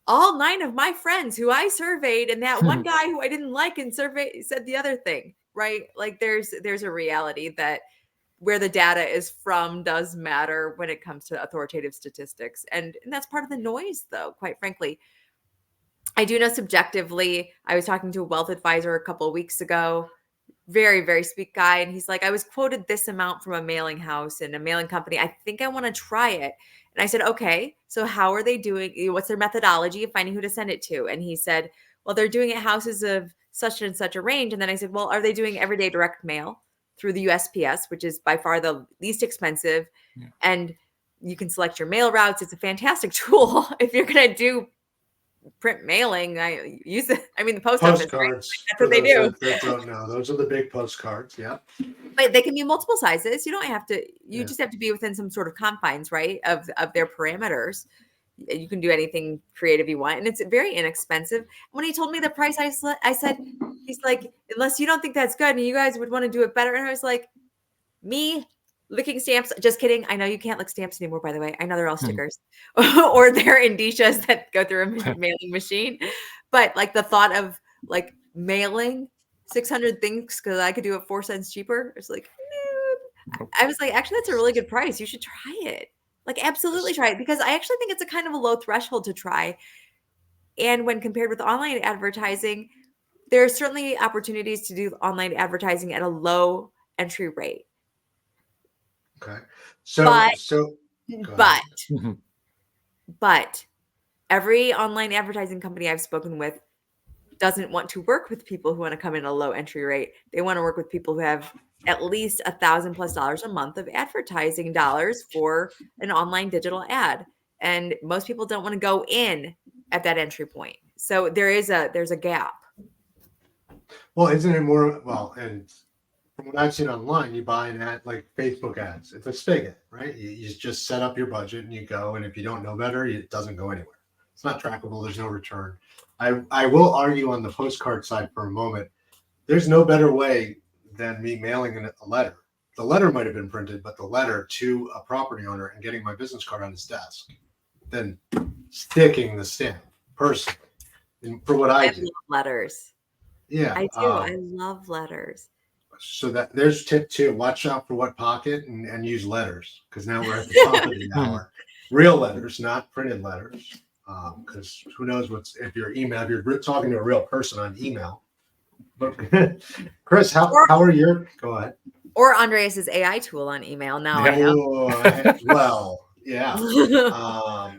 All 9 of my friends who I surveyed, and that one guy who I didn't like and surveyed said the other thing, right? Like there's a reality that where the data is from does matter when it comes to authoritative statistics. And that's part of the noise, though, quite frankly. I do know subjectively, I was talking to a wealth advisor a couple of weeks ago, very, very sweet guy. And he's like, I was quoted this amount from a mailing house and a mailing company. I think I want to try it. And I said, okay, so how are they doing? What's their methodology of finding who to send it to? And he said, well, they're doing it houses of such and such a range. And then I said, well, are they doing everyday direct mail through the USPS, which is by far the least expensive? Yeah. And you can select your mail routes. It's a fantastic tool. If you're going to do print mailing, I use it. I mean, the post office, right? That's what they do. That don't know. Those are the big postcards. Yeah. But they can be multiple sizes. You don't have to, you just have to be within some sort of confines, right? Of their parameters. You can do anything creative you want. And it's very inexpensive. When he told me the price, I said, he's like, unless you don't think that's good and you guys would want to do it better. And I was like, me licking stamps, just kidding. I know you can't lick stamps anymore, by the way. I know they're all stickers or they're indicias that go through a mailing machine. But like the thought of like mailing 600 things because I could do it 4 cents cheaper. It's like, I was like, actually, that's a really good price. You should try it. Like, absolutely try it, because I actually think it's a kind of a low threshold to try. And when compared with online advertising, there are certainly opportunities to do online advertising at a low entry rate. Okay. But every online advertising company I've spoken with doesn't want to work with people who want to come in a low entry rate. They want to work with people who have at least $1,000+ a month of advertising dollars for an online digital ad. And most people don't want to go in at that entry point. So there's a gap. Well, isn't it more, and from what I've seen online, you buy an ad like Facebook ads. It's a spigot, right? You just set up your budget and you go, and if you don't know better, it doesn't go anywhere. It's not trackable. There's no return. I will argue on the postcard side for a moment. There's no better way than me mailing a letter. The letter might have been printed, but the letter to a property owner and getting my business card on his desk, than sticking the stamp personally. And for what I do. Love letters. Yeah. I do. I love letters. So that there's tip 2. Watch out for what pocket and use letters, because now we're at the top of the hour. Real letters, not printed letters. Because who knows if you're talking to a real person on email. But Chris, how are your, go ahead. Or Andreas's AI tool on email. Now I know. Well, yeah.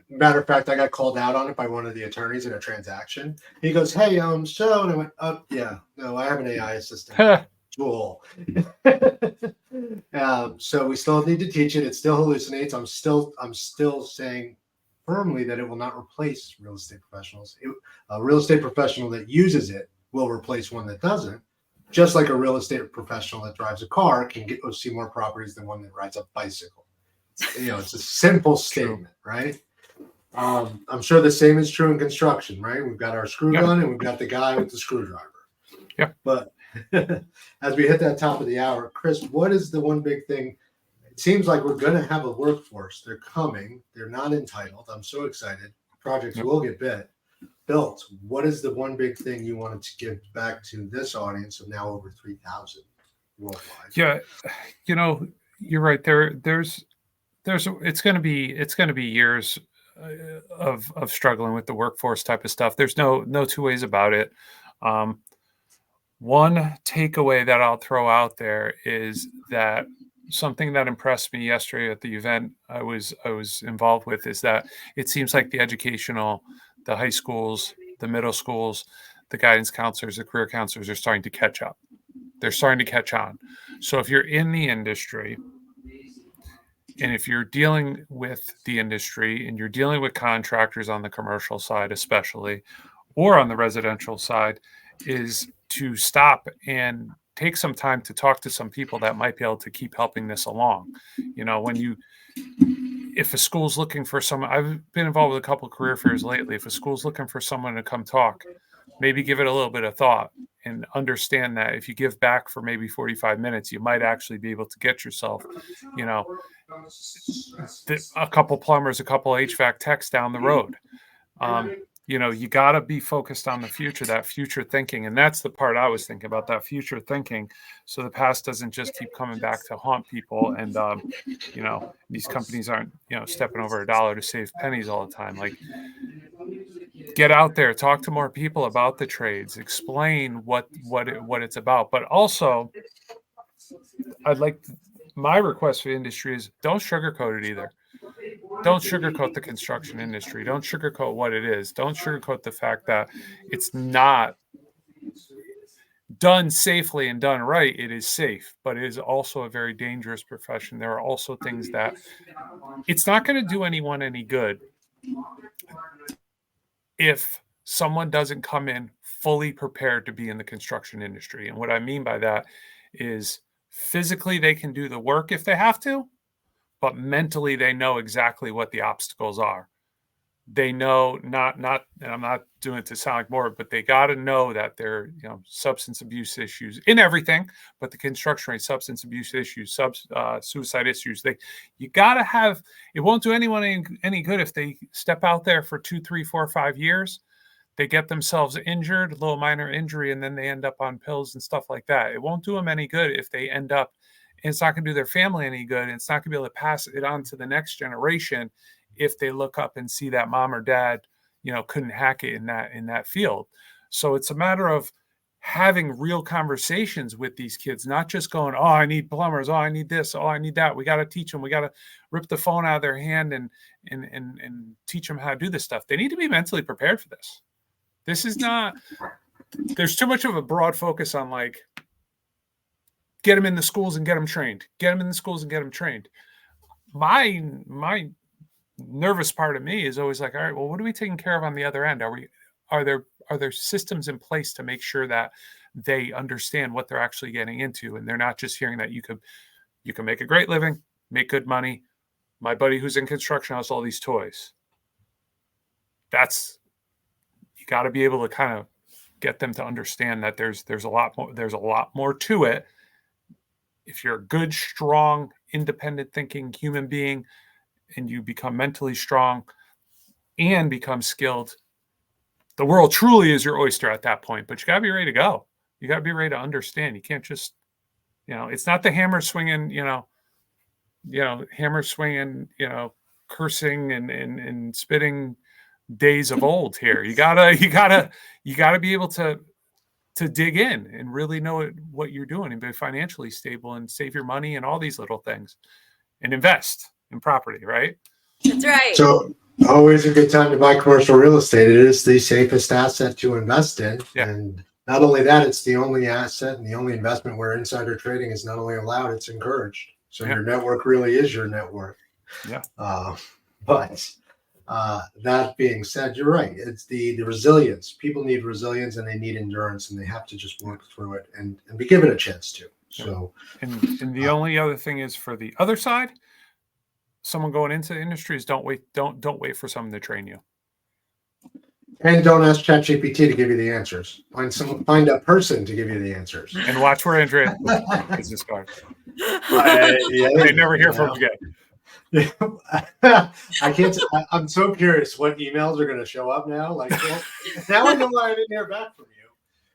Matter of fact, I got called out on it by one of the attorneys in a transaction. He goes, "Hey, so," and I went, "Yeah, no, I have an AI assistant tool." So we still need to teach it. It still hallucinates. I'm still saying firmly that it will not replace real estate professionals. A real estate professional that uses it will replace one that doesn't. Just like a real estate professional that drives a car can see more properties than one that rides a bicycle. It's a simple statement, right? I'm sure the same is true in construction, right? We've got our screw gun and we've got the guy with the screwdriver. Yeah. But as we hit that top of the hour, Chris, what is the one big thing? It seems like we're going to have a workforce. They're coming. They're not entitled. I'm so excited. Projects will get built. What is the one big thing you wanted to give back to this audience of now over 3,000 worldwide? Yeah, you're right. There's it's going to be years of struggling with the workforce type of stuff. There's no two ways about it. One takeaway that I'll throw out there is that something that impressed me yesterday at the event I was involved with is that it seems like the high schools, the middle schools, the guidance counselors, the career counselors are starting to catch up. They're starting to catch on. So if you're in the industry, and if you're dealing with the industry and you're dealing with contractors on the commercial side, especially, or on the residential side, is to stop and take some time to talk to some people that might be able to keep helping this along. If a school's looking for someone, I've been involved with a couple of career fairs lately. If a school's looking for someone to come talk, maybe give it a little bit of thought and understand that if you give back for maybe 45 minutes, you might actually be able to get yourself, a couple plumbers, a couple HVAC techs down the road. You got to be focused on the future, that future thinking. And that's the part I was thinking about, that future thinking. So the past doesn't just keep coming back to haunt people. And, these companies aren't, stepping over $1 to save pennies all the time. Like, get out there, talk to more people about the trades, explain what it's about. But also, my request for the industry is don't sugarcoat it either. Don't sugarcoat the construction industry. Don't sugarcoat what it is. Don't sugarcoat the fact that it's not done safely and done right. It is safe, but it is also a very dangerous profession. There are also things that it's not going to do anyone any good if someone doesn't come in fully prepared to be in the construction industry. And what I mean by that is physically they can do the work if they have to, but mentally they know exactly what the obstacles are. They know not, and I'm not doing it to sound like more, but they got to know that there are, substance abuse issues in everything, but the construction rate, substance abuse issues, suicide issues. You got to have. It won't do anyone any good if they step out there for 2, 3, 4, 5 years. They get themselves injured, a little minor injury, and then they end up on pills and stuff like that. It won't do them any good if they end up. And it's not going to do their family any good. And it's not going to be able to pass it on to the next generation if they look up and see that mom or dad, couldn't hack it in that field. So it's a matter of having real conversations with these kids, not just going, oh, I need plumbers. Oh, I need this. Oh, I need that. We got to teach them. We got to rip the phone out of their hand and teach them how to do this stuff. They need to be mentally prepared for this. This is not, there's too much of a broad focus on get them in the schools and get them trained. Get them in the schools and get them trained. My nervous part of me is always like, all right, well, what are we taking care of on the other end? Are there systems in place to make sure that they understand what they're actually getting into, and they're not just hearing that you can make a great living, make good money. My buddy who's in construction has all these toys. You got to be able to kind of get them to understand that there's a lot more to it. If you're a good, strong, independent thinking human being and you become mentally strong and become skilled, the world truly is your oyster at that point. But you got to be ready to go. You got to be ready to understand. You can't just It's not the hammer swinging, cursing and spitting days of old here. You gotta be able to dig in and really know what you're doing and be financially stable and save your money and all these little things and invest in property, right? That's right. So always a good time to buy commercial real estate. It is the safest asset to invest in. Yeah. And not only that, it's the only asset and the only investment where insider trading is not only allowed, it's encouraged. So your network really is your net worth. Yeah. But that being said, you're right. It's the resilience. People need resilience and they need endurance, and they have to just work through it and be given a chance to. So, and the only other thing is, for the other side, someone going into the industry is don't wait for someone to train you. And don't ask ChatGPT to give you the answers. Find a person to give you the answers. And watch where Andreas business card. They never hear from again. I can't. I'm so curious what emails are going to show up now. Like, well, now I know why I didn't hear back from you.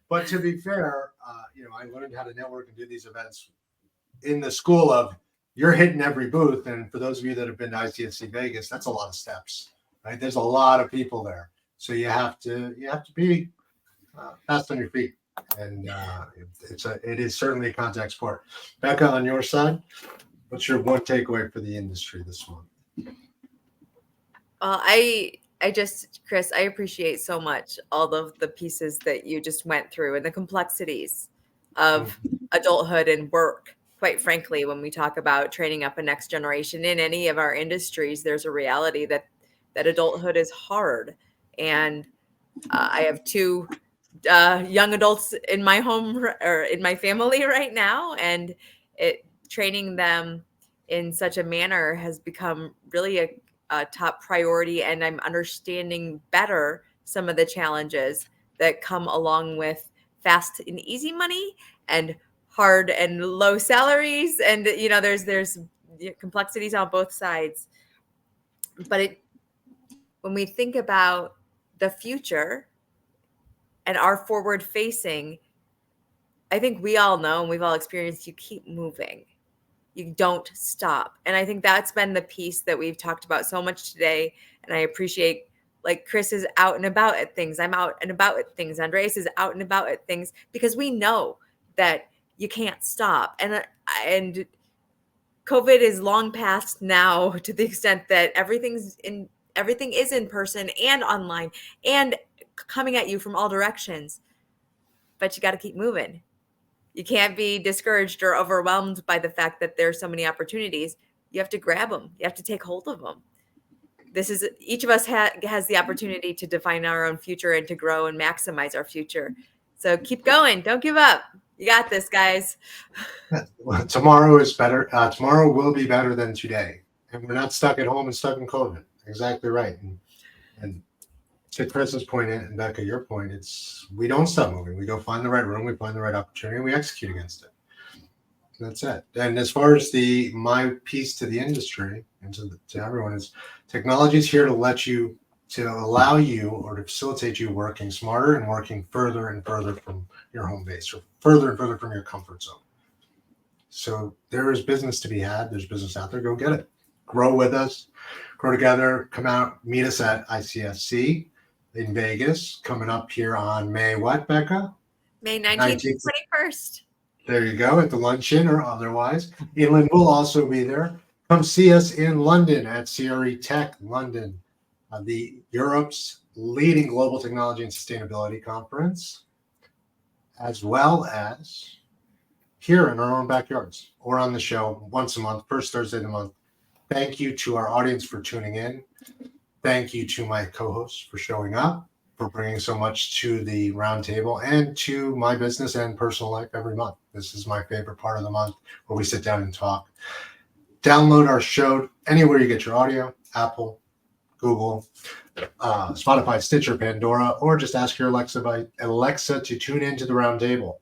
But to be fair, I learned how to network and do these events in the school of you're hitting every booth. And for those of you that have been to ICSC Vegas, that's a lot of steps, right? There's a lot of people there, so you have to be fast on your feet. And it is certainly a contact sport. Becca, on your side, what's your one takeaway for the industry this month? Well, Chris, I appreciate so much all of the pieces that you just went through and the complexities of adulthood and work. Quite frankly, when we talk about training up a next generation in any of our industries, there's a reality that adulthood is hard. And I have two young adults in my home or in my family right now, and training them in such a manner has become really a top priority. And I'm understanding better some of the challenges that come along with fast and easy money and hard and low salaries. And, there's complexities on both sides. But when we think about the future and our forward facing, I think we all know and we've all experienced, you keep moving. You don't stop. And I think that's been the piece that we've talked about so much today. And I appreciate, like, Chris is out and about at things. I'm out and about at things. Andreas is out and about at things, because we know that you can't stop. And COVID is long past now, to the extent that everything is in person and online and coming at you from all directions. But you got to keep moving. You can't be discouraged or overwhelmed by the fact that there's so many opportunities. You have to grab them. You have to take hold of them. Each of us has the opportunity to define our own future and to grow and maximize our future. So keep going. Don't give up. You got this, guys. Well, tomorrow is better. Tomorrow will be better than today. And we're not stuck at home and stuck in COVID. Exactly right. And to Chris's point and Becca, your point, we don't stop moving. We go find the right room, we find the right opportunity, and we execute against it. That's it. And as far as my piece to the industry and to everyone is, technology is here to allow you or to facilitate you working smarter and working further and further from your home base, or further and further from your comfort zone. So there is business to be had. There's business out there. Go get it. Grow with us. Grow together. Come out. Meet us at ICSC in Vegas, coming up here on May what, Becca? May 19th and 21st. There you go, at the luncheon or otherwise. Inland will also be there. Come see us in London at CRE Tech London, the Europe's leading global technology and sustainability conference, as well as here in our own backyards or on the show once a month, first Thursday of the month. Thank you to our audience for tuning in. Thank you to my co-hosts for showing up, for bringing so much to the roundtable, and to my business and personal life every month. This is my favorite part of the month, where we sit down and talk. Download our show anywhere you get your audio: Apple, Google, Spotify, Stitcher, Pandora, or just ask your Alexa to tune into the roundtable.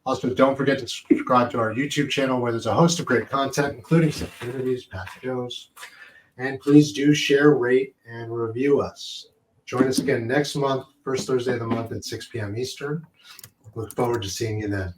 Also, don't forget to subscribe to our YouTube channel, where there's a host of great content, including some interviews, past shows. And please do share, rate, and review us. Join us again next month, first Thursday of the month at 6 p.m. Eastern. Look forward to seeing you then.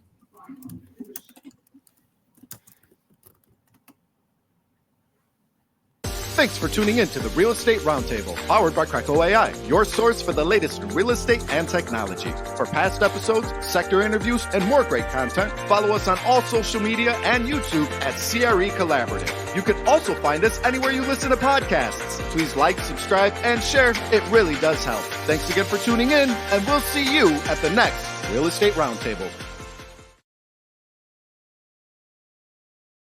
Thanks for tuning in to the Real Estate Roundtable, powered by CRECo.ai, your source for the latest in real estate and technology. For past episodes, sector interviews, and more great content, follow us on all social media and YouTube at CRE Collaborative. You can also find us anywhere you listen to podcasts. Please like, subscribe, and share. It really does help. Thanks again for tuning in, and we'll see you at the next Real Estate Roundtable.